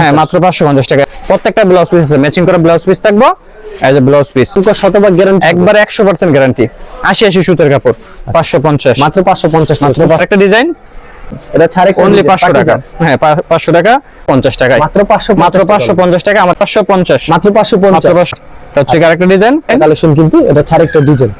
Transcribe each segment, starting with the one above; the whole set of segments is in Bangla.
হ্যাঁ মাত্র 550 টাকা। প্রত্যেকটা ব্লাউজ পিস আছে, ম্যাচিং করা ব্লাউজ পিস থাকবে। এই যে ব্লাউজ পিস শতভাগ গ্যারান্টি, একবারে 100% গ্যারান্টি। 80 সুতার কাপড় 550 মাত্র 550 মাত্র। একটা ডিজাইন এটা ছাড়ে অনলি 500 টাকা। হ্যাঁ 500 টাকা 50 টাকায় মাত্র 550 মাত্র 550 টাকা। আমার 550 মাত্র 550 হচ্ছে আরেকটা ডিজাইন কালেকশন, কিন্তু এটা ছাড় একটা ডিজাইন।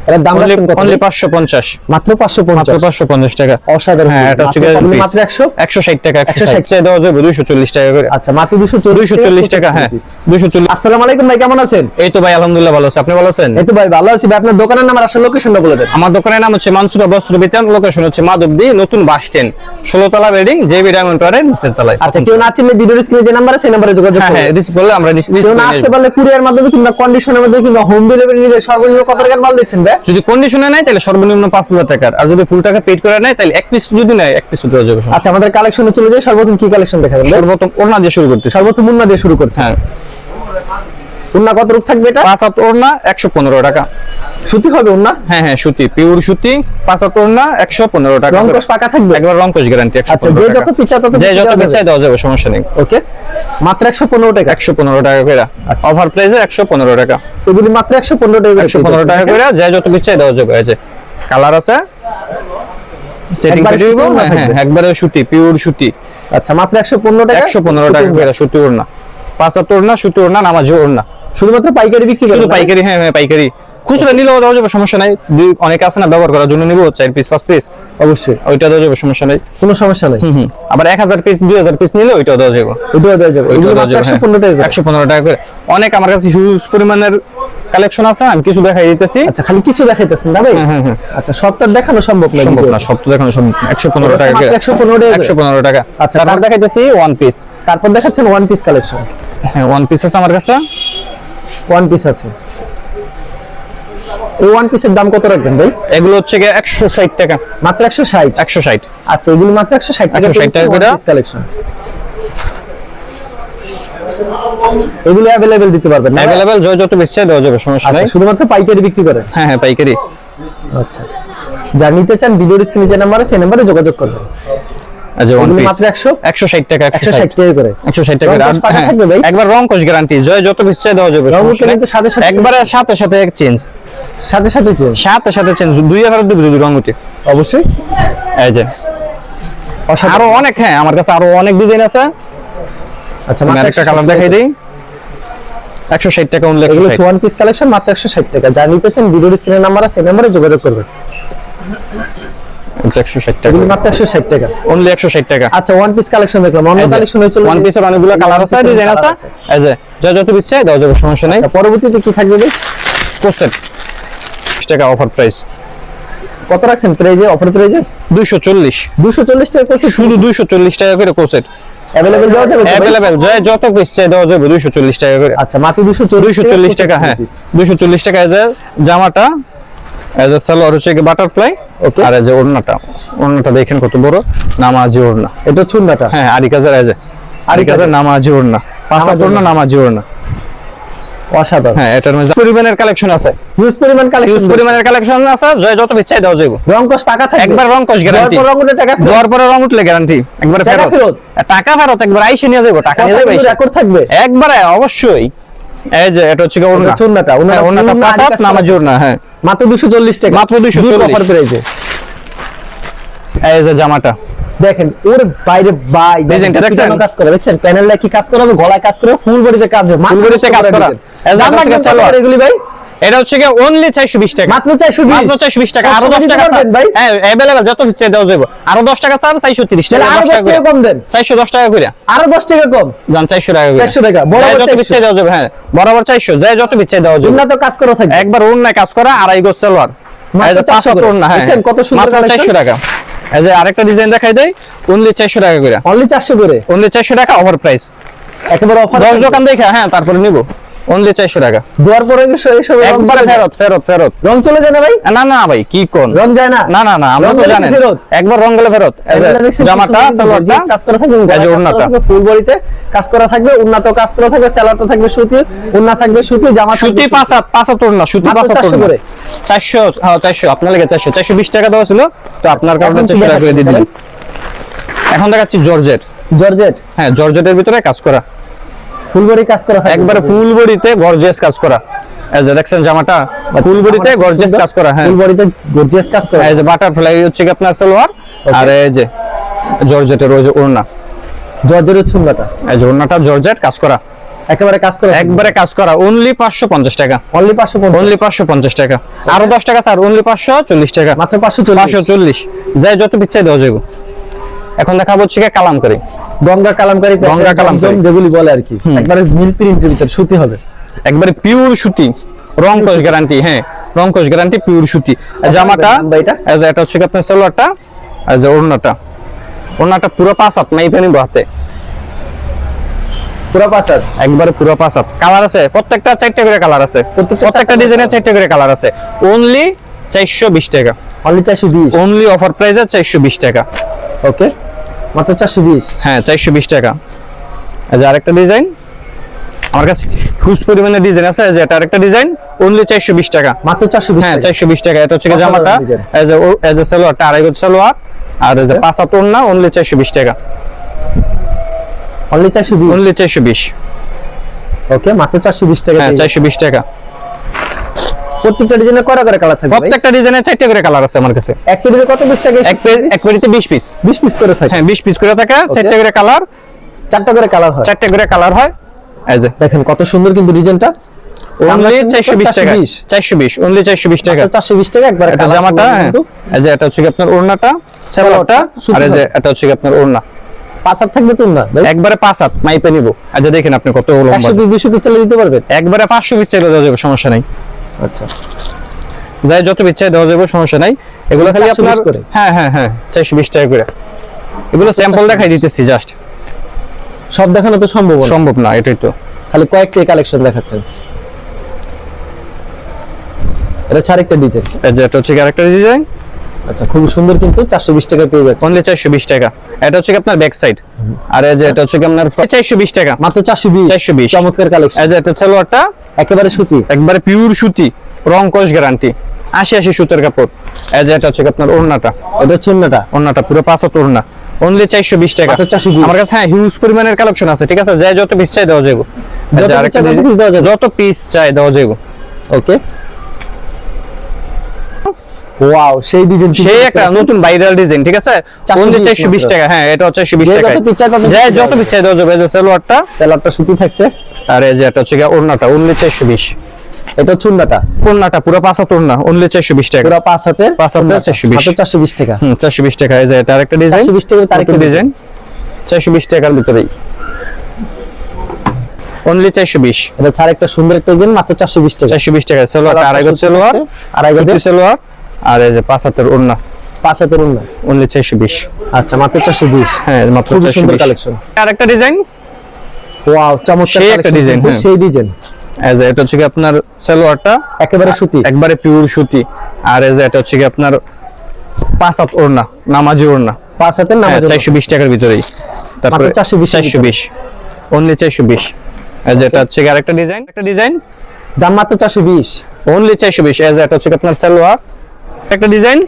এর দাম রাখছেন কত? অনলি 550 মাত্র 550 মাত্র 550 টাকা। অসাধারণ। হ্যাঁ এটা হচ্ছে মাত্র 160 টাকা। 160 চাই দেওয়া যাবে 240 টাকা করে। আচ্ছা মাত্র 240 টাকা। হ্যাঁ 240। আসসালামু আলাইকুম ভাই, কেমন আছেন? এই তো ভাই আলহামদুলিল্লাহ ভালো আছি, আপনি ভালো আছেন? এই তো ভাই ভালো আছি ভাই। আপনার দোকানের নাম আর আসল লোকেশনটা বলে দেন। আমার দোকানের নাম হচ্ছে মানসুরা বস্ত্র বিতান, লোকেশন হচ্ছে মাধবদী নতুন বাস স্ট্যান্ড 16 তলা বিল্ডিং, জেবি ডায়মন্ড টাওয়ারের নিচের তলায়। আচ্ছা কেউ না চিনলে ভিডিওর স্ক্রিনে যে নাম্বার আছে সেই নম্বরে যোগাযোগ করুন। হ্যাঁ রিসিভ করলে আমরা কেউ না আসতে পারলে কুরিয়ার মাধ্যমে কিংবা কন্ডিশনের মাধ্যমে কিংবা হোম ডেলিভারি নিলে সর্বনিম্ন কত টাকার মাল দিচ্ছেন ভাই? যদি কন্ডিশনে নাই তাহলে সর্বনিম্ন 5000 টাকার, আর যদি ফুল টাকা পেড করে নেয় তাহলে এক পিস যদি নেয় এক পিস দেওয়া যাবে। আচ্ছা আমাদের কালেকশনে চলে যাই। সর্বপ্রথম কি কালেকশন দেখাবেন ভাই? সর্বপ্রথম ওড়না দিয়ে শুরু করতেছি। সর্বপ্রথম উন্না দিয়ে শুরু করছে। হ্যাঁ উন্না কত রূপ থাকবে এটা? 5 হাত ওড়না 115 টাকা। সুতি হবে উন্না? হ্যাঁ হ্যাঁ সুতি, পিওর সুতি। 5 হাত ওড়না 115 টাকা। রংকশ পাকা থাকবে? একবার রংকশ গ্যারান্টি। আচ্ছা যে যত পিচা তত যে যত পিছাই দেওয়া যাবে, সমস্যা নেই। ওকে মাত্র 115 টাকা। 115 টাকা করে অফার প্রাইসে 115 টাকা। এগুলি মাত্র 115 টাকা। 115 টাকা করে যে যত পিছাই দেওয়া যাবে। এই যে কালার আছে, সেটিং করে দিব। হ্যাঁ একবারে সুতি, পিওর সুতি। আচ্ছা মাত্র 115 টাকা। 115 টাকা করে সুতি ওড়না। 5 হাত ওড়না, সুতি ওড়না, নামাজি ওড়না। শুধুমাত্র পাইকারি বিক্রি করেন? শুধু পাইকারি। হ্যাঁ হ্যাঁ পাইকারি। খুচরা নিলেও দেওয়া যাবে, সমস্যা নাই। অনেক আছে না ব্যবহার করার জন্য নিব 4 পিস 5 পিস, অবশ্যই ওইটা দেওয়া যাবে, সমস্যা নাই, কোনো সমস্যা নাই। আবার 1000 পিস 2000 পিস নিলে ওইটাও দেওয়া যাবে। ওইটাও দেওয়া যাবে। ওইটাও দেওয়া যাবে 115 টাকা। 115 টাকা করে। অনেক আমার কাছে হিউজ পরিমাণের কালেকশন আছে, আমি কিছু দেখাই দিতেছি। আচ্ছা খালি কিছু দেখাইতেছেন না ভাই? হ্যাঁ আচ্ছা সবটা দেখানো সম্ভব না। সম্ভব না, সব তো দেখানো সম্ভব না। 115 টাকা করে। 115 টাকা। আচ্ছা তারপর দেখাইতেছি ওয়ান পিস। তারপর দেখাচ্ছেন ওয়ান পিস কালেকশন। হ্যাঁ ওয়ান পিস আছে আমার কাছে। ওয়ান পিস আছে। এই ওয়ান পিসের দাম কত রাখবেন ভাই? এগুলো হচ্ছে 160 টাকা। মাত্র 160? 160। আচ্ছা এগুলো মাত্র 160 টাকা। 160 টাকা করে কালেকশন। এগুলো अवेलेबल দিতে পারবেন না? अवेलेबल যত বেশি দেওয়া যাবে, সমস্যা নাই। শুধুমাত্র পাইকারি বিক্রি করেন? হ্যাঁ হ্যাঁ পাইকারি। আচ্ছা যা নিতে চান ভিডিওর স্ক্রিনে যে নাম্বার আছে সেই নম্বরে যোগাযোগ করবেন। আচ্ছা ওয়ান পিস মাত্র 160 টাকা। 160 টাকা করে। 160 টাকা। রংকশ পাকা থাকবে ভাই? একবার রংকশ গ্যারান্টি, যত বেশি দেওয়া যাবে, সমস্যা নাই। কিন্তু সাথে সাথে একবারে সাথে সাথে চেঞ্জ, সাথে সাথে চেঞ্জ, সাথে সাথে চেঞ্জ। 2000 দেব যদি রং উঠে, অবশ্যই। এই যে আরো অনেক। হ্যাঁ আমার কাছে আরো অনেক ডিজাইন আছে। আচ্ছা আমি আরেকটা কালার দেখাই দেই। 160 টাকা অনলি। এগুলো ওয়ান পিস কালেকশন মাত্র 160 টাকা। যা নিতে চান ভিডিওর স্ক্রিনে নাম্বার আছে সেই নম্বরে যোগাযোগ করবেন। 160 টাকা এগুলো মাত্র 160 টাকা অনলি। 160 টাকা। আচ্ছা ওয়ান পিস কালেকশন দেখলাম, অন্য কালেকশন হয়েছিল। ওয়ান পিসের অনেকগুলো কালার আছে, ডিজাইন আছে। এই যে যত বেশি দেওয়া যাবে, সমস্যা নাই। আচ্ছা পরবর্তীতে কি থাকবে ভাই? কোসেট টাকা অফার প্রাইস। কত রাখছেন প্রাইজে? অফার প্রাইজে 240। 240 টাকা কোসেট, শুধু 240 টাকা করে কোসেট। अवेलेबल দেওয়া যাবে? अवेलेबल যত বেশি দেওয়া যাবে 240 টাকা করে। আচ্ছা মাত্র 240 টাকা। হ্যাঁ 240 টাকা। এই যে জামাটা, এই যে সালোয়ার হচ্ছে বাটারফ্লাই। ওকে আর এই যে ওড়নাটা দেখেন কত বড়, নামাজি ওড়না। এটা চুন্নাটা? হ্যাঁ আরি কাজের। এই যে আরি কাজের নামাজি ওড়না, পাঁচা ওড়না, নামাজি ওড়না। অসাধারণ। হ্যাঁ এটার মধ্যে পরিমাণের কালেকশন আছে, হিউজ পরিমাণ কালেকশন আছে। যত বেশি দেওয়া যাবে। রংকশ পাকা থাকবে? একবার রংকশ গ্যারান্টি। রং উঠে টাকা ফেরত? দেওয়ার পরে রং উঠলে গ্যারান্টি একবার ফেরত। টাকা ফেরত একবার আইসে নিয়ে যাবো, টাকা নিয়ে যাবে। রেকর্ড থাকবে একবারে অবশ্যই। এই যে এটা হচ্ছে ওড়না, চুন্নাটা। ওড়নাটা পাঁচাত, নামাজি ওড়না। হ্যাঁ মাত্র 240 টাকা। মাত্র 240 অফার প্রাইজে। এই যে জামাটা দেখেন ওর বাইরে বাই ডিজাইনটা দেখছেন? কাজ করে দেখছেন? প্যানেলটা কি কাজ করা হবে, গলায় কাজ করে, ফুল বডিতে কাজ হবে, ফুল বডিতে কাজ করা। দাম লাগবে সালোয়ার এগুলি ভাই? এটা হচ্ছে অনলি 420 টাকা। মাত্র 420? মাত্র 420 টাকা। আরো 10 টাকা স্যার ভাই? হ্যাঁ अवेलेबल যত বেশি দেওয়া যাবে। আরো 10 টাকা স্যার 430 টাকা। আরো 10 টাকা কম দেন। 410 টাকা করে। আরো 10 টাকা কম জান 400 টাকা করে। 400 টাকা বরাবর যত বেশি দেওয়া যাবে। হ্যাঁ বরাবর 400, যত বেশি দেওয়া যাবে। উন্নত কাজ করা থাকবে। একবার ওড়নায় কাজ করা, আড়াই গজ সালোয়ার। এই যে 500 ওড়না। হ্যাঁ দেখেন কত সুন্দর কালেকশন। 400 টাকা। এই যে আরেকটা ডিজাইন দেখাই দেই, অনলি 400 টাকা করে। অনলি 400 করে? অনলি 400 টাকা অফার প্রাইস। একেবারে অফার। 10 দোকান দেখা হ্যাঁ তারপরে নিব। অনলি 400 টাকা। দেওয়ার পরে এইসব একবারে ফেরত। রং চলে যায় না ভাই? না ভাই কি কোন রং যায় না? না আমরা তো জানেন একবার রং গেলে ফেরত। জামাটা সালোয়ারটা কাজ করা থাকবে, এই যে ওড়নাটা ফুল বডিতে কাজ করা থাকবে, উন্নত কাজ করা থাকবে, সালোয়ারটা থাকবে সুতি, ওড়না থাকবে সুতি, জামা সুতি পাঁচাত ওড়না, সুতি পাঁচাত ওড়না। 400 হ্যাঁ 400 আপনার লাগে 420 টাকা দেওয়া ছিল, তো আপনার কারণে 400 টাকা করে দিয়ে দিলাম। এখন দেখাচ্ছি জর্জেট। জর্জেট, হ্যাঁ জর্জেটের ভিতরে কাজ করা, ফুল বডি কাজ করা থাকবে, একবারে ফুল বডিতে গর্জিয়াস কাজ করা। এই যে দেখছেন জামাটা ফুল বডিতে গর্জিয়াস কাজ করা, হ্যাঁ ফুল বডিতে গর্জিয়াস কাজ করা। এই যে বাটারফ্লাই হচ্ছে কি আপনার সালোয়ার, আর এই যে জর্জেটের ওই যে ওড়না, জর্জেটের চুন্নাটা, এই যে ওড়নাটা জর্জেট কাজ করা, একেবারে কাজ করা, একবারে কাজ করা। অনলি 550 টাকা, অনলি 550, অনলি 550 টাকা, আরো 10 টাকা স্যার, অনলি 540 টাকা, মাত্র 540, 540 যাই যত পিচ্ছাই দেওয়া যাবে। এখন দেখাবো হচ্ছে কি কালামকারী, গঙ্গা কালামকারী, গঙ্গা কালামকারী যেগুলি বলে আর কি, একবারে মিল প্রিন্টের ভিতর সুতি হবে, একবারে পিওর সুতি, রং কোশ গ্যারান্টি, হ্যাঁ রং কোশ গ্যারান্টি, পিওর সুতি। জামাটা এই যে এটা হচ্ছে কি আপনার সালোয়ারটা, এই যে ওড়নাটা, ওড়নাটা পুরো 5 হাত মাইপে নিব হাতে, পুরো 5 হাত, একবারে পুরো 5 হাত। কালার আছে প্রত্যেকটা 4টা করে কালার আছে, প্রত্যেকটা ডিজাইনের 4টা করে কালার আছে। অনলি 420 টাকা, অনলি 420, অনলি অফার প্রাইসে 420 টাকা। ওকে মাত্র 420, হ্যাঁ 420 টাকা। এই যে আরেকটা ডিজাইন আমার কাছে হিউজ পরিমাণে ডিজাইন আছে, যে এটা আরেকটা ডিজাইন অনলি 420 টাকা, মাত্র 420, হ্যাঁ 420 টাকা। এটা হচ্ছে জামাটা, এই যে সালোয়ারটা আড়াই গজ সালোয়ার, আর এই যে 5 হাত ওড়না, অনলি 420 টাকা, অনলি 420, অনলি 420, ওকে মাত্র 420 টাকা, হ্যাঁ 420 টাকা। প্রত্যেকটা ডিজাইনে কয়টা করে কালার থাকবে? প্রত্যেকটা ডিজাইনে 4টা করে কালার আছে আমার কাছে। এক পেজে কত পিস থাকে? এক পেজে 20 পিস, 20 পিস করে থাকে, হ্যাঁ 20 পিস করে থাকে, 4টা করে কালার, 4টা করে কালার হয়, 4টা করে কালার হয়। এই যে দেখেন কত সুন্দর কিন্তু ডিজাইনটা, অনলি 420 টাকা, 420, অনলি 420 টাকা, 420 টাকা একবার। এটা জামাটা, এই যে এটা হচ্ছে কি আপনার ওড়নাটা, সালোয়ারটা, আর এই যে এটা হচ্ছে কি আপনার ওড়না, 5 হাত থাকবে তো না ভাই? একবারে 5 হাত মাইপে নিব। আচ্ছা দেখেন আপনি কত লম্বা, 120 200 পিস চালিয়ে দিতে পারবেন, একবারে 500 পিস চাইলে দেওয়া যাবে, সমস্যা নাই। আচ্ছা যাই যত পিস চাই দেওয়া যাবে, সমস্যা নাই। এগুলো খালি 420 আপনার, করে? হ্যাঁ হ্যাঁ হ্যাঁ 420 টাকা করে। এগুলো স্যাম্পল দেখাই দিতেছি, জাস্ট সব দেখানো তো সম্ভব না, সম্ভব না, এটাই তো, খালি কয়েকটা কালেকশন দেখাচ্ছেন। এটা আরেকটা ডিজাইন, এই যে এটা হচ্ছে আরেকটা ডিজাইন, আচ্ছা খুব সুন্দর, কিন্তু 420 টাকা পেয়ে যাচ্ছে, অনলি 420 টাকা। এটা হচ্ছে কি আপনার ব্যাক সাইড, আর এই যে এটা হচ্ছে কি আপনার 420 টাকা, মাত্র 420, 420 চমৎকার কালেকশন। এই যে এটা সালোয়ারটা একেবারে সুতি, একবারে পিওর সুতি, রং কোশ গ্যারান্টি, 80 সুতার কাপড়। এই যে এটা হচ্ছে কি আপনার ওড়নাটা, এটা চুন্নাটা, ওড়নাটা পুরো 5 হাত ওড়না, অনলি 420 টাকা। মাত্র 420। আমার কাছে হ্যাঁ হিউজ পরিমাণের কালেকশন আছে, ঠিক আছে, যাই যত পিস চাই দেওয়া যাবে, যত পিস চাই দেওয়া যাবে। ওকে ওয়াও, সেই ডিজাইন, সেই একটা নতুন ভাইরাল ডিজাইন, ঠিক আছে, অনলি 420 টাকা, হ্যাঁ এটা হচ্ছে 420 টাকা, যাই যত পিস চাই দেওয়া যাবে। এই যে সালোয়ারটা, সালোয়ারটা সুতি থাকছে, আর এই যে এটা হচ্ছে ওড়নাটা, অনলি 420। এটা চুন্নাটা, ওড়নাটা পুরো 5 হাত ওড়না, অনলি 420 টাকা, পুরো 5 হাতের, 5 হাতের 420, মাত্র 420 টাকা, 420 টাকা। এই যে এটা আরেকটা ডিজাইন, 420 টাকা, আরেকটা ডিজাইন 420 টাকার ভিতরেই, অনলি 420। এটা আরেকটা সুন্দর একটা ডিজাইন, মাত্র 420 টাকা, 420 টাকা। সালোয়ার আড়াই গজ সালোয়ার, আড়াই গজ সালোয়ার, আর এই যে 5 হাতের ওড়না, 5 হাতের ওড়না, অনলি 420। আচ্ছা মাত্র 420, হ্যাঁ মাত্র খুব সুন্দর 420 কালেকশন। আরেকটা ডিজাইন, ওয়াও চমৎকার সেই একটা কালেকশন, ডিজাইন, হ্যাঁ। সেই ডিজাইন। এই যে এটা হচ্ছে কি আপনার সালোয়ারটা একেবারে সুতি, একবারে পিওর সুতি, আর এই যে এটা হচ্ছে কি আপনার 5 হাত ওড়না, নামাজি ওড়না, 5 হাতের নামাজ, 420 টাকার ভিতরেই। তারপরে 420, অনলি 420। এই যে এটা হচ্ছে কি আরেকটা ডিজাইন, একটা ডিজাইন, দাম মাত্র 420, অনলি 420। এই যে এটা হচ্ছে কি আপনার সালোয়ার, একটা ডিজাইন,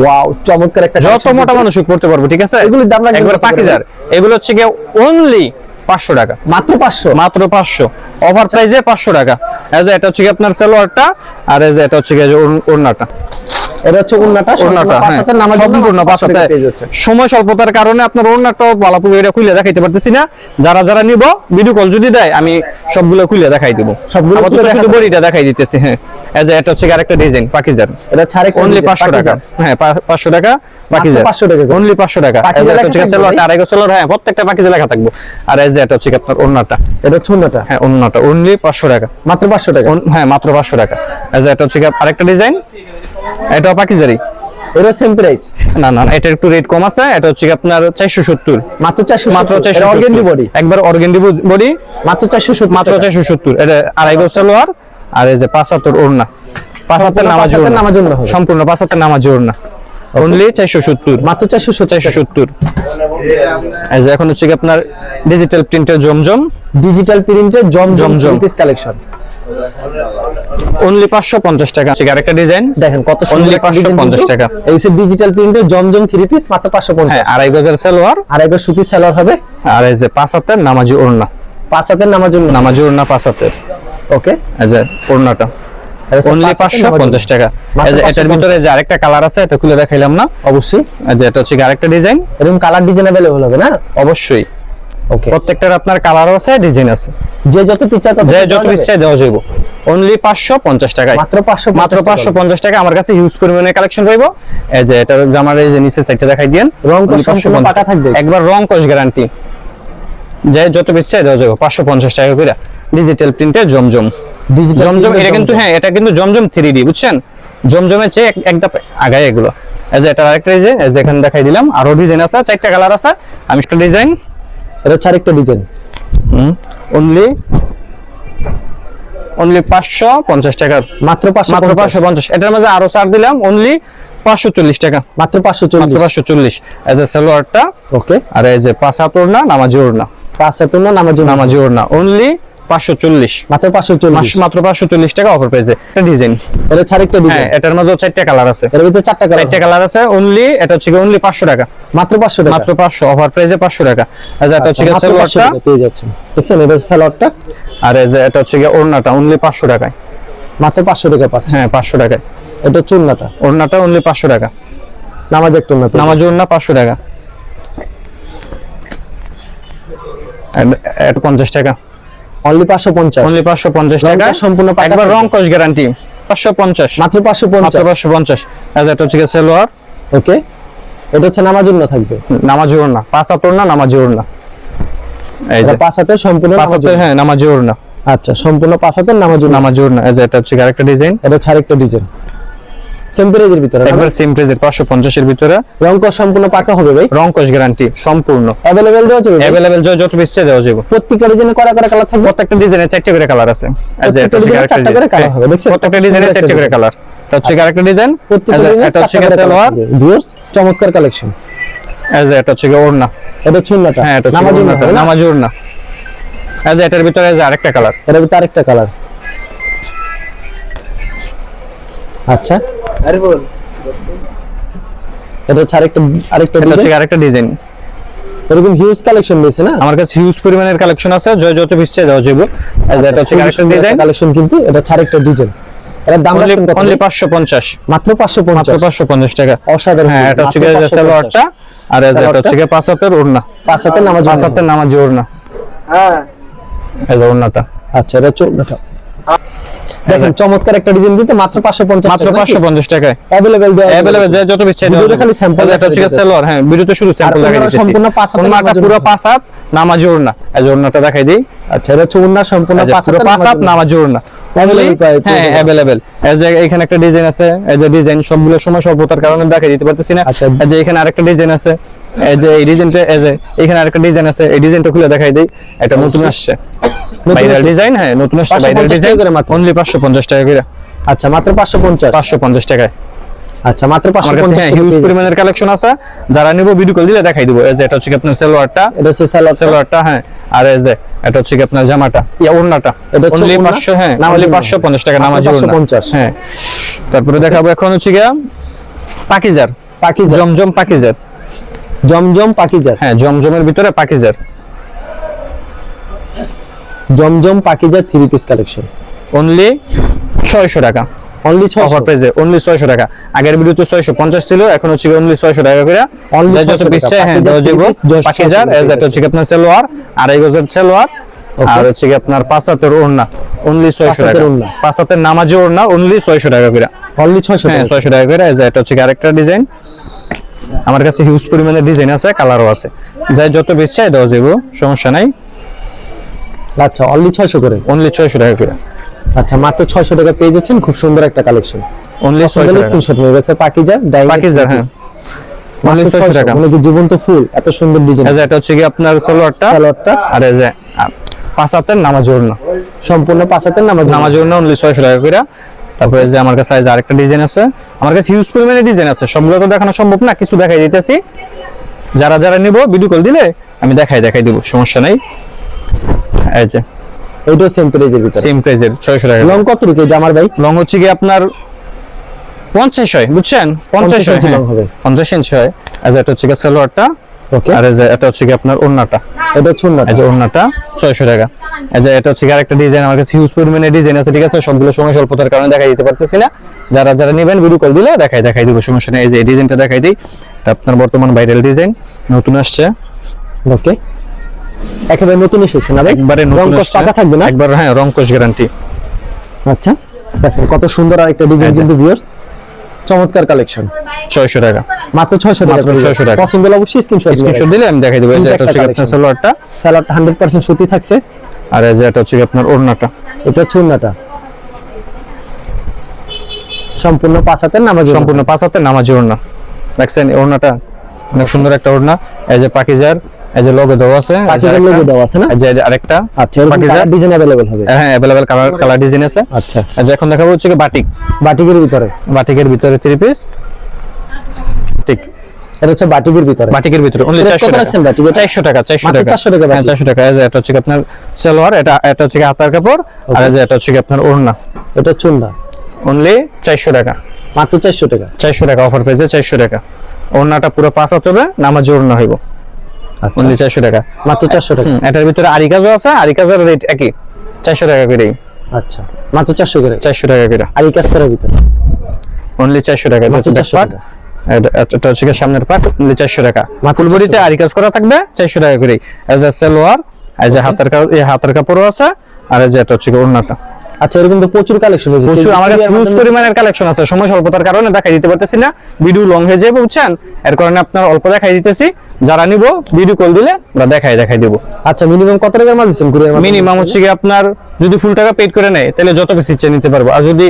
ওয়াও চমৎকার একটা, যত মোটা মানুষ পড়তে পারবো, ঠিক আছে। এগুলোর দাম রাখবেন একবার পাকিজার, এগুলো হচ্ছে কি অনলি 500 টাকা, মাত্র 500, মাত্র 500, অফার প্রাইসে 500 টাকা। এই যে এটা হচ্ছে কি আপনার সালোয়ারটা, আর এই যে এটা হচ্ছে কি ওড়নাটা, এটা হচ্ছে ওড়নাটা, ওড়নাটা, হ্যাঁ সম্পূর্ণ 5 হাতে। সময় স্বল্পতার কারণে আপনার ওড়নাটাও বালাপুর এটা খুলে দেখাইতে পারতেছি না। যারা যারা নিব ভিডিও কল যদি দেয়, আমি সবগুলো খুলে দেখাই দেব, সবগুলো শুধু বডিটা দেখাই দিতেছি। হ্যাঁ এই যে এটা হচ্ছে আরেকটা ডিজাইন পাকিজার, এটা ছাড়ে অনলি 500 টাকা, হ্যাঁ 500 টাকা পাকিজার, 500 টাকা, অনলি 500 টাকা। এই যে এটা হচ্ছে সালোয়ারটা আড়াই গজ সালোয়ার, হ্যাঁ প্রত্যেকটা পাকিজা লেখা থাকবে। আর এই যে এটা হচ্ছে আপনার ওড়নাটা, এটা হচ্ছে ওড়নাটা, হ্যাঁ ওড়নাটা অনলি 500 টাকা, মাত্র 500 টাকা, হ্যাঁ মাত্র 500 টাকা। এই যে এটা হচ্ছে আরেকটা ডিজাইন, এটাও পাকিজারি, এটা সেম প্রাইস, না না এটা একটু রেট কম আছে। এটা হচ্ছে আপনার 470, মাত্র 470, মাত্র 470, অর্গানডি বডি, একবার অর্গানডি বডি, মাত্র 470, মাত্র 470। এটা আড়াই গজ সালোয়ার, আর এই যে 5 হাতের ওড়না, 5 হাতের নামাজি ওড়না, সম্পূর্ণ 5 হাতের নামাজি ওড়না, অনলি 470, মাত্র 470। এই যে এখন হচ্ছে আপনার ডিজিটাল প্রিন্টের জমজম, ডিজিটাল প্রিন্টের জমজম পিস কালেকশন, অনলি 550 টাকা। আরেকটা ডিজাইন দেখেন কত সুন্দর অনলি একটা design 550 কিন্তু। টাকা। এই যে ডিজিটাল প্রিন্টের জমজম 3 পিস মাত্র 550। হ্যাঁ, আড়াই গজের সালোয়ার, আড়াই গজ সুতি সালোয়ার হবে, আর এই যে 5 হাতের নামাজি ওড়না, 5 হাতের নামার জন্য। নামাজি ওড়না 5 হাতের। ওকে, এই যে ওড়নাটা অনলি 550 টাকা। এই যে এটার ভিতরে যে আরেকটা কালার আছে, এটা খুলে দেখাইলাম না। অবশ্যই এই যে এটা হচ্ছে আরেকটা ডিজাইন, এরকম কালার ডিজাইন अवेलेबल হবে না? অবশ্যই। ওকে, প্রত্যেকটার আপনার কালারও আছে, ডিজাইন আছে, যে যত পিকচার তত যে যত ইচ্ছা দেওয়া যাবে। অনলি 550 টাকায়, মাত্র 500, মাত্র 550 টাকা। আমার কাছে হিউজ পরিমাণে কালেকশন পাইবো। এই যে এটা জামার এই যে নিচে সাইডটা দেখাই দিয়েন, রং only সম্পূর্ণ 550 পাকা থাকবে, একবার রং কস গ্যারান্টি, যে যত ইচ্ছা দেওয়া যাবে। 550 টাকা করে ডিজিটাল প্রিন্টে জমজম। জমজম এটা কিন্তু, হ্যাঁ এটা কিন্তু জমজম 3D, বুঝছেন? জমজমের চেয়ে একটা আগায় এগুলো। এই যে এটা আরেকটা ডিজাইন, এই যে এখানে দেখাই দিলাম, আরো ডিজাইন আছে, 4টা কালার আছে। আমি একটা ডিজাইন, এটা হচ্ছে আরেকটা ডিজাইন, অনলি 550 টাকা, মাত্র 550। এটার মাঝে আরো ছাড় দিলাম, অনলি 540 টাকা, মাত্র 540। 540। এই যে সালোয়ারটা, ওকে, আর এই যে 5 হাত ওড়না, নামাজি ওড়না, 5 হাতের না নামার জন্য, নামাজি ওড়না, অনলি 540, মাত্র 540, মাত্র 540 টাকা অফার প্রাইসে। এটা ডিজাইন, এটা হচ্ছে আরেকটা হ্যাঁ ডিজাইন, এটার মাঝে 4টা কালার আছে, এর ভিতরে 4টা কালার, 4টা কালার আছে। অনলি এটা হচ্ছে অনলি 500 টাকা, মাত্র 500 টাকা, মাত্র 500 অফার প্রাইসে 500 টাকা। এই যে এটা হচ্ছে মাত্র 500 সালোয়ারটা, টাকা পেয়ে যাচ্ছেন। দেখছেন এটা হচ্ছে সালোয়ারটা, আর এই যে এটা হচ্ছে ওড়নাটা, অনলি 500 টাকায়, মাত্র 500 টাকা পাচ্ছেন। হ্যাঁ 500 টাকায়। এটা হচ্ছে ওড়নাটা, ওড়নাটা অনলি 500 টাকা, নামাজ একটা ওড়না, নামাজি ওড়না 500 টাকা। এটা 50 টাকা, অনলি 550, অনলি 550 টাকা, সম্পূর্ণ পাকা একবার থাকবে। রং কস গ্যারান্টি। 550, মাত্র মাত্র 550। 550। এই যে এটা হচ্ছে সালোয়ার, ওকে, এটা হচ্ছে নামাজ ওড়না থাকবে, নামাজি ওড়না 5 হাত ওড়না, নামাজি ওড়না। এই যে এটা 5 হাতের সম্পূর্ণ 5 নামাজ হাতে, ওড়না। হ্যাঁ নামাজি ওড়না, আচ্ছা, সম্পূর্ণ 5 হাতের নামাজ ওড়না, নামাজি ওড়না। এই যে এটা হচ্ছে আরেকটা ডিজাইন, এটা হচ্ছে আরেকটা ডিজাইন, সেম প্রাইজের ভিতরে, একবার সেম প্রাইসের 550 এর ভিতরে, রং কস সম্পূর্ণ পাকা হবে ভাই, রং কস গ্যারান্টি সম্পূর্ণ, अवेलेबल দেওয়া যাবে ভাই? अवेलेबल যত পিসে দেওয়া যাবে। প্রত্যেকটা ডিজাইনে করা কালার থাকবে, প্রত্যেকটা ডিজাইনে 4টা করে কালার আছে। এই যে এটা হচ্ছে প্রত্যেকটা আরেকটা ডিজাইনে 4টা করে কালার হবে, দেখছেন? প্রত্যেকটা ডিজাইনে 4টা করে কালার। এটা হচ্ছে আরেকটা ডিজাইন, প্রত্যেকটা ডিজাইনে এটা হচ্ছে 4টা করে সালোয়ার, কালার। ভিউয়ার্স, চমৎকার কালেকশন। এই যে এটা হচ্ছে ওড়না, এটা হচ্ছে ওড়নাটা, হ্যাঁ এটা হচ্ছে নামাজ ওড়না হবে না? নামাজি ওড়না। এই যে এটার ভিতরে এই যে আরেকটা কালার, এর ভিতরে আরেকটা কালার। আচ্ছা, আরে বল এটা হচ্ছে আরেকটা এটা হচ্ছে ডিজাইন। আরেকটা ডিজাইন। এরকম হিউজ কালেকশন রয়েছে না? আমার কাছে হিউজ পরিমাণের কালেকশন আছে, যত পিসে দেওয়া যাবে। এই যে এটা হচ্ছে আরেকটা ডিজাইন, কালেকশন, কিন্তু এটা হচ্ছে আরেকটা ডিজাইন। এর দাম রাখছেন কত? অনলি 550, মাত্র মাত্র 550, 550 টাকা। অসাধারণ। হ্যাঁ এটা হচ্ছে মাত্র 550 সালোয়ারটা, আর এই যে এটা হচ্ছে 5 হাতের ওড়না, 5 হাতের নামাজ 5 ওড়না। হাতের নামাজি ওড়না। হ্যাঁ এই যে ওড়নাটা, আচ্ছা, এটা হচ্ছে ওড়নাটা। দেখেন চমৎকার একটা ডিজাইন দিতে মাত্র 550 মাত্র 550 টাকায় अवेलेबल দেওয়া যাবে। अवेलेबल যে যত পিস চাই দেওয়া ভিডিওতে যাবে। খালি sample এটা হচ্ছে দেখাই সালোয়ার, হ্যাঁ ভিডিওতে শুধু স্যাম্পল আর দেখাই ওড়না দিতেছি। সম্পূর্ণ 5 হাতের ওড়নাটা নামাজি পুরো ওড়না। 5 হাত নামাজি ওড়না। এই যে ওড়নাটা দেখাই দিই, আচ্ছা, এটা হচ্ছে ওড়না সম্পূর্ণ এই যে 5 পুরো হাতের 5 হাত নামাজি ওড়না। Available পাই, হ্যাঁ পেয়ে যাবেন। अवेलेबल। এই যে এখানে একটা ডিজাইন আছে, এই যে ডিজাইন সবগুলো সময় স্বল্পতার কারণে দেখাই দিতে পারতেছি না। আচ্ছা। এই যে এখানে আরেকটা ডিজাইন আছে, এই যে এই ডিজাইনটা, এই যে এখানে আরেকটা ডিজাইন আছে, এই ডিজাইনটা খুলে দেখাই দেই। এটা নতুন আসছে, ভাইরাল ডিজাইন, হ্যাঁ নতুন আসছে, 550 ভাইরাল ডিজাইন, করে মাত্র। অনলি 550 টাকা করে। আচ্ছা, মাত্র 550। 550 টাকায়। আচ্ছা, মাত্র আমার কাছে 550 হিউজ টাকা। পরিমাণের কালেকশন আছে, যারা নিব ভিডিও কল দিলে দেখাই দিব। এই যে এটা হচ্ছে আপনার সালোয়ারটা, এটা হচ্ছে সালোয়ার। সালোয়ারটা, হ্যাঁ, আর এই যে এটা হচ্ছে আপনার জামাটা, ওড়নাটা, এটা হচ্ছে অনলি ওড়না, 500, হ্যাঁ নামাজি অনলি ওড়না। 550 টাকা মাত্র নামাজি ওড়না। 550 হ্যাঁ, তারপরে দেখাবো এখন হচ্ছে পাকিজার, পাকিজা, জমজম পাকিজার, জমজম পাকিজা, হ্যাঁ জমজমের ভিতরে পাকিজার, জমজম পাকিজা 3 পিস কালেকশন, অনলি 600 টাকা অনলি অফার 600। প্রাইসে, অনলি 600 টাকা। আগের ভিডিওতে 650 ছিল, এখন হচ্ছে অনলি 600 টাকা করে। Only যত 600 পিস টাকা। চাই, হ্যাঁ পাকিজার দেওয়া যাবে। 3 piece, পাকিজার, এই যে এটা হচ্ছে আপনার সালোয়ার, আড়াই গজের সালোয়ার, আর হচ্ছে আপনার 5 হাতের ওড়না, অনলি 600 5 হাতের টাকা। ওড়না। 5 হাতের নামাজি ওড়না, অনলি 600 টাকা করে। অনলি 600 হ্যাঁ টাকা। 600 টাকা করে। এই যে এটা হচ্ছে আরেকটা ডিজাইন, আমার কাছে হিউজ পরিমাণে ডিজাইন আছে, কালারও আছে, যাই যত পিস চাই দেওয়া যাবে, সমস্যা নাই। আচ্ছা, অনলি 600 করে। অনলি 600 টাকা করে, আচ্ছা, মাত্র 600 টাকা পেয়ে যাচ্ছেন, খুব সুন্দর একটা কালেকশন। অনলি 600 টাকা। স্ক্রিনশট নিয়ে গেছে পাকিজার, ডায়মন্ড পাকিজার, হ্যাঁ অনলি 600 টাকা। মানে কি জীবন্ত ফুল, এত সুন্দর ডিজাইন। এই যে এটা হচ্ছে আপনার সালোয়ারটা, সালোয়ারটা, আর এই যে 5 হাতের নামাজি ওড়না, সম্পূর্ণ 5 হাতের নামাজ। নামাজি ওড়না, অনলি 600 টাকা করে। তারপরে যে আমার কাছে আরেকটা ডিজাইন আছে, আমার কাছে হিউজ পরিমাণে ডিজাইন আছে, সবগুলো তো দেখানো সম্ভব না, কিছু দেখাই দিতেছি। যারা যারা নিব ভিডিও কল দিলে আমি দেখাই দিব, সমস্যা নাই। এই যে এটাও সেম প্রাইজের ভিতরে, সেম প্রাইজের 600 টাকা। লং কত রুকে জামার ভাই? লং হচ্ছে কি আপনার 50 হয়, বুঝছেন? 50 হয়, ইঞ্চি লং হবে। 50 ইঞ্চি হয়। আর এটা হচ্ছে কি সালোয়ারটা, ওকে, আর এটা হচ্ছে কি আপনার ওড়নাটা, এটা চুন্নাটা, এই যে ওড়নাটা 600 টাকা। এই যে এটা হচ্ছে কি আরেকটা ডিজাইন, আমার কাছে হিউজ পরিমাণে ডিজাইন আছে, ঠিক আছে? সবগুলো সময় স্বল্পতার কারণে দেখাই দিতে পারতেছি না। যারা নেবেন ভিডিও কল দিলে দেখাই দিব, সমস্যা নেই। এই যে এই ডিজাইনটা দেখাই দিই, এটা আপনার বর্তমান ভাইরাল ডিজাইন, নতুন আসছে, ওকে, একেবারে নতুন এসেছে না ভাই? একবারে রং নতুন কস আসছে, পাকা থাকবে না? একবার, হ্যাঁ, রং কোশ গ্যারান্টি। আচ্ছা, দেখেন কত সুন্দর আরেকটা ডিজাইন এই যে। কিন্তু ভিউয়ার্স, চমৎকার কালেকশন, 600 টাকা, মাত্র 600 টাকা। মাত্র 600 টাকা। পছন্দ হলে অবশ্যই স্ক্রিনশট দিলে আমি দেখাই দেব। এই যে এটা হচ্ছে কি আপনার সালোয়ারটা, সালোয়ারটা 100% সুতি থাকছে, আর এই যে এটা হচ্ছে কি আপনার ওড়নাটা, এটা চুন্নাটা সম্পূর্ণ 5 হাতের নামাজ, সম্পূর্ণ 5 হাতের নামাজি ওড়না। দেখছেন এই ওড়নাটা অনেক সুন্দর একটা ওড়না। এই যে পাকিজার, এই যে লোগো দেওয়া আছে, পাকিজার লোগো দেওয়া আছে না? এই যে আরেকটা, আচ্ছা, এরকম পাকিজার ডিজাইন अवेलेबल হবে? হ্যাঁ, अवेलेबल কালার ডিজাইন আছে। আচ্ছা, এই যে এখন দেখাবো হচ্ছে কি বাটিক, বাটিকের ভিতরে, বাটিকের ভিতরে 3 পিস, ঠিক, এটা হচ্ছে বাটিকের ভিতরে, বাটিকের ভিতরে অনলি এটা 400 কত টাকা। রাখছেন বাটিক? 400 টাকা, 400 মাত্র টাকা, 400 টাকা হ্যাঁ, বাটিক। 400 টাকা। এই যে এটা হচ্ছে কি আপনার সালোয়ার, এটা হচ্ছে কি হাতার কাপড়, আর এই যে এটা হচ্ছে কি আপনার ওড়না, এটা চুন্না, অনলি 400 টাকা, মাত্র 400 টাকা। 400 টাকা অফার পেয়েছে, 400 টাকা। ওড়নাটা পুরো 5 হাত হবে, নামাজি ওড়না হইব, আচ্ছা, অনলি 400 টাকা। মাত্র 400 টাকা। এটার ভিতরে আরি কাজও আছে, আরি কাজের রেট একই, 400 টাকা করেই, আচ্ছা, মাত্র 400 করে। 400 টাকা করে, আর এই কাজ করার ভিতরে অনলি 400 টাকা। এটা মাত্র হচ্ছে 400 পাট, টাকা। এটা হচ্ছে কি সামনের পাট, অনলি 400 টাকা। মাত্র ফুল বডিতে আরি কাজ করা থাকবে, 400 টাকা করেই। এই যে সালোয়ার, এই যে হাতের কাপড়ও আছে, আর এই যে এটা হচ্ছে কি ওড়নাটা। আচ্ছা, এরকম তো প্রচুর কালেকশন হয়েছে, প্রচুর আমার কাছে হিউজ পরিমাণের কালেকশন আছে, সময় স্বল্পতার কারণে দেখাই দিতে পারতেছি না, ভিডিও লং হয়ে যাবে, বুঝছেন? এর কারণে আপনার অল্প দেখাই দিতেছি। যারা নিব ভিডিও কল দিলে আমরা দেখাই দিব। আচ্ছা, মিনিমাম কত টাকার মাল দিচ্ছেন কুরিয়ার মাধ্যমে? মিনিমাম হচ্ছে কি আপনার যদি ফুল টাকা পেড করে নেয় তাহলে যত পিস ইচ্ছে নিতে পারবো, আর যদি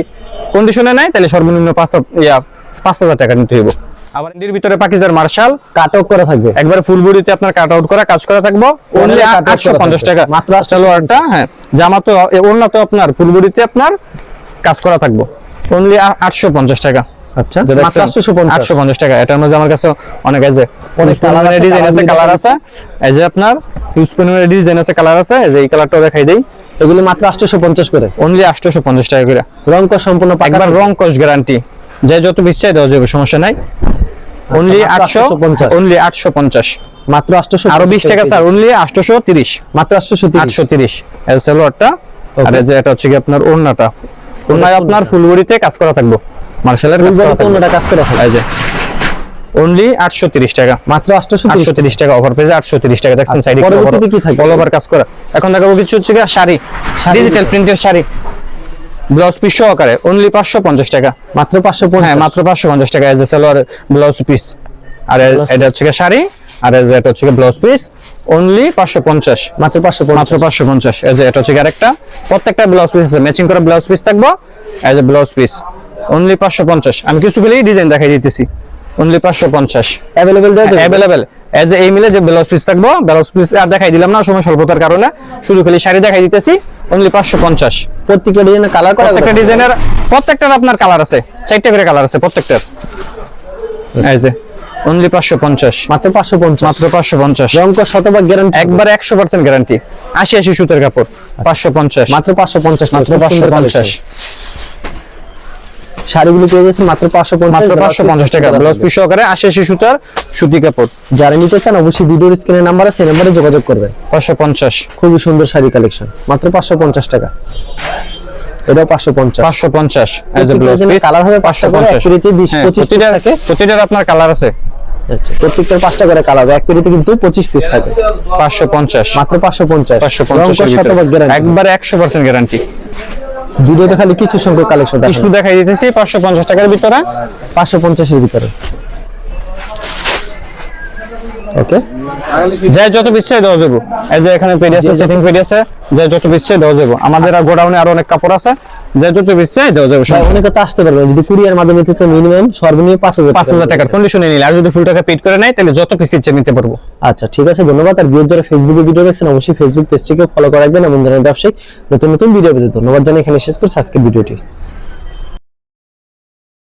কন্ডিশনে নেয় তাহলে সর্বনিম্ন 5,000 টাকা নিতে হইব। আবার এর ভিতরে পাকিজার মার্শাল কাট আউট করা থাকবে, একবারে ফুল বডিতে আপনার কাট আউট করা কাজ করা থাকবো, অনলি 850 টাকা মাত্র। সালোয়ারটা, হ্যাঁ, জামা তো ওড়না তো আপনার ফুল বডিতে আপনার কাজ করা থাকবো, অনলি 850 টাকা। আচ্ছা, যে মাত্র দেখছেন, 850। 850 টাকা। এটার মধ্যে আমার কাছে অনেক আছে, অনেক কালার আছে, ডিজাইন আছে, কালার কালার আছে। এই যে আপনার ইউজ পরিমাণে ডিজাইন আছে, কালার আছে। এই যে এই কালারটা দেখাই দেই, এগুলো মাত্র 850 করে, অনলি 850 টাকা করে। রং কস সম্পূর্ণ পাকা একবার থাকবে। রং কস্ট গ্যারান্টি, যে যত বিশ্বাস দেওয়া যাবে, সমস্যা নাই। অনলি মাত্র 850, অনলি 850, মাত্র 850, আরো 20 টাকা স্যার, অনলি 830, মাত্র 830। 830। এই সালোয়ারটা, আর এই যে এটা হচ্ছে কি আপনার ওড়নাটা, ওড়নায় আপনার ফুল বডিতে কাজ করা থাকবে, মার্শালের কাজ করা থাকবে। অন্যটা কাজ করা থাকবে, এই যে অনলি 830 টাকা, মাত্র 830। 830 টাকা অফার পেয়েছে, 830 টাকা। দেখছেন সাইডে পরবর্তীতে কি থাকবে? অল ওভার কাজ করা। এখন দেখাবো কিছু হচ্ছে কি শাড়ি, ডিজিটাল প্রিন্টের শাড়ি, ব্লাউজ পিস সহকারে, অনলি 550 টাকা, মাত্র 550। হ্যাঁ, মাত্র 550 টাকা। এই যে সালোয়ার ব্লাউজ পিস, আর এটা হচ্ছে কি শাড়ি, আর এই যে এটা হচ্ছে কি ব্লাউজ পিস, অনলি 550, মাত্র 550। মাত্র 550। এই যে এটা হচ্ছে কি আরেকটা, প্রত্যেকটা ব্লাউজ পিস আছে, ম্যাচিং করা ব্লাউজ পিস থাকবে। এই যে ব্লাউজ পিস, অনলি 550। আমি কিছুগুলোই ডিজাইন দেখাই দিতেছি, অনলি 550 अवेलेबल দেওয়া যাবে? अवेलेबल। এই যে এই মিলে যে ব্লাউজ পিস থাকবে, ব্লাউজ পিস আর দেখাই দিলাম না সময় স্বল্পতার কারণে, শুধু খালি শাড়ি দেখাই দিতেছি, অনলি 550। প্রত্যেকটা ডিজাইনের কালার করা প্রত্যেকটা ডিজাইনের প্রত্যেকটার আপনার কালার আছে, 4টা করে কালার আছে প্রত্যেকটার। এই যে অনলি 550, মাত্র 550, মাত্র 550। রং কস শতভাগ গ্যারান্টি, একবার 100% গ্যারান্টি, 80 সুতার কাপড়, 550, মাত্র 550, মাত্র 550। শাড়িগুলো পেয়ে যাচ্ছেন মাত্র 550, মাত্র 550 টাকা, ব্লাউজ পিস সহকারে 80 সুতার সুতি কাপড়। যারা নিতে চান অবশ্যই ভিডিওর স্ক্রিনে নাম্বার আছে, এই নম্বরে যোগাযোগ করবেন। 550, খুবই সুন্দর শাড়ি কালেকশন, মাত্র 550 টাকা। এটাও 550, 550। এই যে ব্লাউজ পিস, কালার হবে 5টা করে, এক পেরিতে 20-25 পিস থাকে। প্রতিটার আপনার কালার আছে। আচ্ছা, প্রত্যেকটার 5টা করে কালার হবে, এক পেরিতে কিন্তু 25 পিস থাকে। 550, মাত্র 550, 550 এর ভিতরে শতভাগ গ্যারান্টি। একবারে 100% গ্যারান্টি। ভিডিওতে খালি কিছু সংখ্যক কালেকশন কিছু দেখাই দিতেছি 550 টাকার ভিতরে, 550 এর ভিতরে। ওকে, যে যত বিশ্বাস দেওয়া যাবে। এই যে এখানে পেডি আছে, সেটিং পেডি আছে, যে যত বিশ্বাস দেওয়া যাবে। আমাদের আর গোডাউনে আরো অনেক কাপড় আছে, যে যত বিশ্বাস দেওয়া যাবে। ভাই অনেকে তো আসতে পারবে, যদি কুরিয়ার মাধ্যমে নিতে চান মিনিমাম সর্বনিম্ন 5000 টাকার কন্ডিশনে নিলে, আর যদি ফুল টাকা পেড করে নেয় তাহলে যত পিস ইচ্ছে নিতে পারবো। আচ্ছা, ঠিক আছে, ধন্যবাদ। আর ভিউয়ার যারা ফেসবুকে ভিডিও দেখছেন অবশ্যই ফেসবুক পেজটিকে ফলো করে রাখবেন, এমন ধরনের ব্যবসায়িক নতুন নতুন ভিডিও পেতে। ধন্যবাদ জানিয়ে এখানে শেষ করছি আজকের ভিডিওটি।